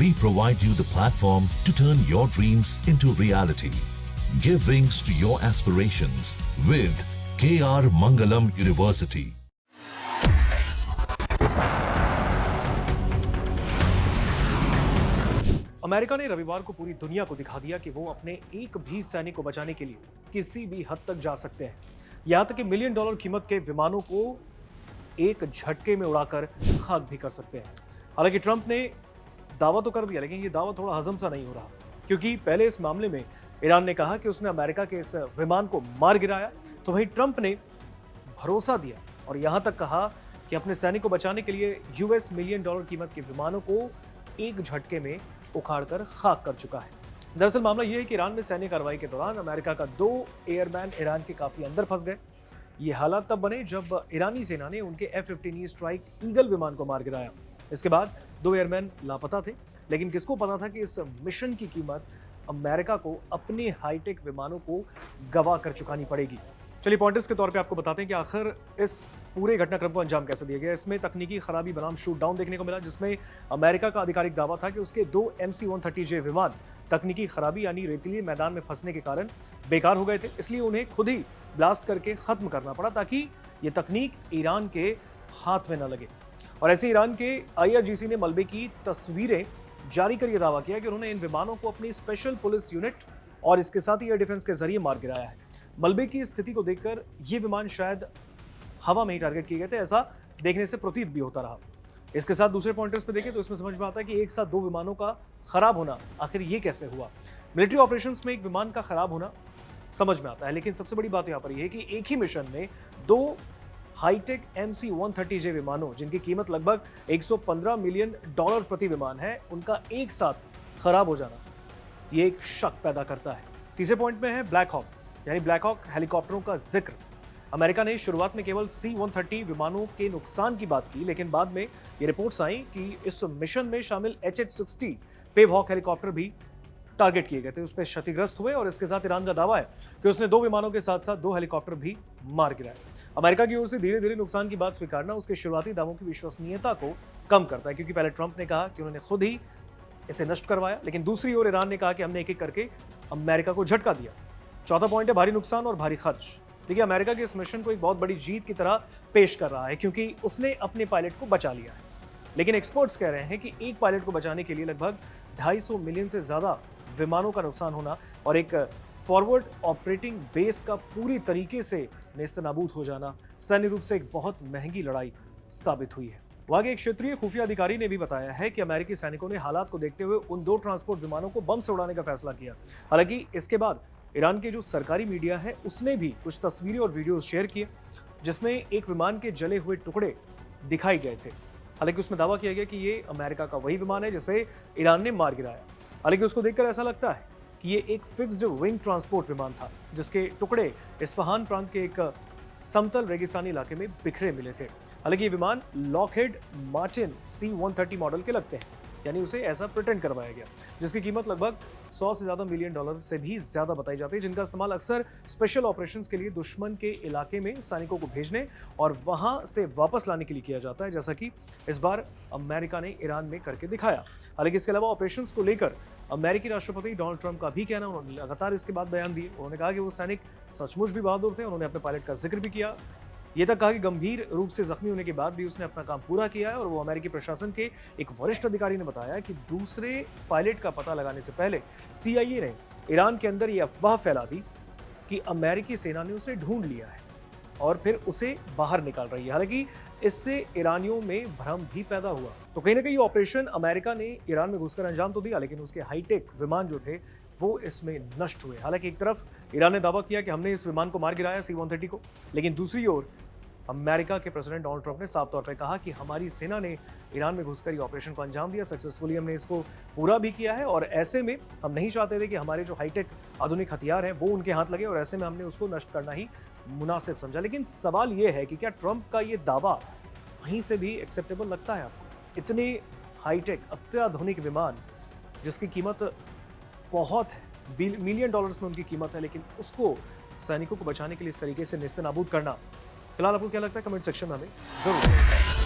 We provide you the platform to turn your dreams into reality. Give wings to your aspirations with KR Mangalam University. America ने रविवार को पूरी दुनिया को दिखा दिया कि वो अपने एक भी सैनिक को बचाने के लिए किसी भी हद तक जा सकते हैं। यहां तक कि $1 मिलियन कीमत के विमानों को एक झटके में उड़ाकर खाक भी कर सकते हैं। हालांकि ट्रंप ने दावा तो कर दिया, लेकिन ये दावा थोड़ा हजम सा नहीं हो रहा, क्योंकि पहले इस मामले में ईरान ने कहा कि उसने अमेरिका के इस विमान को मार गिराया, तो वहीं ट्रंप ने भरोसा दिया और यहां तक कहा कि अपने सैनिक को बचाने के लिए $1 मिलियन कीमत के विमानों को एक झटके में उखाड़कर खाक कर चुका है। दरअसल मामला यह है कि ईरान में सैन्य कार्रवाई के दौरान अमेरिका का 2 एयरमैन ईरान के काफी अंदर फंस गए। ये हालात तब बने जब ईरानी सेना ने उनके F-15E स्ट्राइक ईगल विमान को मार गिराया। इसके बाद 2 एयरमैन लापता थे, लेकिन किसको पता था कि इस मिशन की कीमत अमेरिका को अपने हाईटेक विमानों को गवा कर चुकानी पड़ेगी। चलिए पॉइंटर्स के तौर पे आपको बताते हैं कि आखिर इस पूरे घटनाक्रम को अंजाम कैसे दिया गया। इसमें तकनीकी खराबी बनाम शूट डाउन देखने को मिला, जिसमें अमेरिका का आधिकारिक दावा था कि उसके 2 MC-130J विमान तकनीकी खराबी यानी रेतीले मैदान में फंसने के कारण बेकार हो गए थे, इसलिए उन्हें खुद ही ब्लास्ट करके खत्म करना पड़ा ताकि ये तकनीक ईरान के हाथ में न लगे। और ऐसे ईरान के IRGC ने मलबे की तस्वीरें जारी कर यह दावा किया कि उन्होंने इन विमानों को अपनी स्पेशल पुलिस यूनिट और इसके साथ ही एयर डिफेंस के जरिए मार गिराया है। मलबे की स्थिति को देखकर ये विमान शायद हवा में ही टारगेट किए गए थे, ऐसा देखने से प्रतीत भी होता रहा। इसके साथ दूसरे पॉइंटर्स पे देखें तो इसमें समझ में आता है कि एक साथ 2 विमानों का खराब होना आखिर ये कैसे हुआ। मिलिट्री ऑपरेशंस में एक विमान का खराब होना समझ में आता है, लेकिन सबसे बड़ी बात यहाँ पर यह है कि एक ही मिशन में 2 हाईटेक MC-130J विमानों, जिनकी कीमत लगभग $115 मिलियन प्रति विमान है, उनका एक साथ खराब हो जाना ये एक शक पैदा करता है। तीसरे पॉइंट में है ब्लैक हॉक, यानी ब्लैक हॉक हेलीकॉप्टरों का जिक्र। अमेरिका ने शुरुआत में केवल C-130 विमानों के नुकसान की बात की, लेकिन बाद में ये रिपोर्ट्स आई कि इस मिशन में शामिल HH-60 पेवहॉक हेलीकॉप्टर भी टारगेट किए गए थे, उस पर क्षतिग्रस्त हुए। और इसके साथ ईरान का दावा है कि उसने 2 विमानों के साथ साथ 2 हेलीकॉप्टर भी मार गिराए। अमेरिका की ओर से धीरे धीरे नुकसान की बात स्वीकारना उसके शुरुआती दावों की विश्वसनीयता को कम करता है, क्योंकि पहले ट्रंप ने कहा कि उन्होंने खुद ही इसे नष्ट करवाया, लेकिन दूसरी ओर ईरान ने कहा कि हमने एक एक करके अमेरिका को झटका दिया। चौथा पॉइंट है भारी नुकसान और भारी खर्च। देखिए, अमेरिका के इस मिशन को एक बहुत बड़ी जीत की तरह पेश कर रहा है, क्योंकि उसने अपने पायलट को बचा लिया है, लेकिन एक्सपर्ट्स कह रहे हैं कि एक पायलट को बचाने के लिए लगभग 250 मिलियन से ज्यादा विमानों का नुकसान होना और एक फॉरवर्ड ऑपरेटिंग बेस का पूरी तरीके से नेस्तनाबूद हो जाना सैन्य रूप से एक बहुत महंगी लड़ाई साबित हुई है। वहां के एक क्षेत्रीय खुफिया अधिकारी ने भी बताया है कि अमेरिकी सैनिकों ने हालात को देखते हुए उन 2 ट्रांसपोर्ट विमानों को बम से उड़ाने का फैसला किया। हालांकि इसके बाद ईरान के जो सरकारी मीडिया है उसने भी कुछ तस्वीरें और वीडियोस शेयर किए, जिसमें एक विमान के जले हुए टुकड़े दिखाई गए थे। हालांकि उसमें दावा किया गया कि ये अमेरिका का वही विमान है जिसे ईरान ने मार गिराया। हालांकि उसको देखकर ऐसा लगता है कि ये एक फिक्स्ड विंग ट्रांसपोर्ट विमान था, जिसके टुकड़े इस्फहान प्रांत के एक समतल रेगिस्तानी इलाके में बिखरे मिले थे। हालांकि ये विमान लॉकहीड मार्टिन C-130 मॉडल के लगते हैं, यानी उसे ऐसा प्रिटेंड करवाया गया, जिसकी कीमत लगभग $100 से ज्यादा मिलियन से भी ज्यादा बताई जाती है, जिनका इस्तेमाल अक्सर स्पेशल ऑपरेशंस के लिए दुश्मन के इलाके में सैनिकों को भेजने और वहां से वापस लाने के लिए किया जाता है, जैसा कि इस बार अमेरिका ने ईरान में करके दिखाया। हालांकि इसके अलावा ऑपरेशंस को लेकर अमेरिकी राष्ट्रपति डोनाल्ड ट्रंप का भी कहना, उन्होंने लगातार इसके बाद बयान दिए। उन्होंने कहा कि वो सैनिक सचमुच भी बहादुर थे, उन्होंने अपने पायलट का जिक्र भी किया। ये तक कहा कि गंभीर रूप से जख्मी होने के बाद भी उसने अपना काम पूरा किया है। और वो अमेरिकी प्रशासन के एक वरिष्ठ अधिकारी ने बताया कि दूसरे पायलट का पता लगाने से पहले CIA ने ईरान के अंदर ये अफवाह फैला दी कि अमेरिकी सेना ने उसे ढूंढ लिया है और फिर उसे बाहर निकाल रही है। हालांकि इससे ईरानियों में भ्रम भी पैदा हुआ। तो कहीं ना कहीं ऑपरेशन अमेरिका ने ईरान में घुसकर अंजाम तो दिया, लेकिन उसके हाईटेक विमान जो थे वो इसमें नष्ट हुए। हालांकि एक तरफ ईरान ने दावा किया कि हमने इस विमान को मार गिराया C-130 को, लेकिन दूसरी ओर अमेरिका के प्रेसिडेंट डोनाल्ड ट्रंप ने साफ तौर पर कहा कि हमारी सेना ने ईरान में घुसकर ये ऑपरेशन को अंजाम दिया, सक्सेसफुली हमने इसको पूरा भी किया है। और ऐसे में हम नहीं चाहते थे कि हमारे जो हाईटेक आधुनिक हथियार हैं वो उनके हाथ लगे, और ऐसे में हमने उसको नष्ट करना ही मुनासिब समझा। लेकिन सवाल ये है कि क्या ट्रंप का ये दावा वहीं से भी एक्सेप्टेबल लगता है आपको? इतने हाईटेक अत्याधुनिक विमान जिसकी कीमत बहुत है, $1 मिलियन में उनकी कीमत है, लेकिन उसको सैनिकों को बचाने के लिए इस तरीके से नेस्तनाबूद करना, फिलहाल आपको क्या लगता है? कमेंट सेक्शन में हमें जरूर बताइए।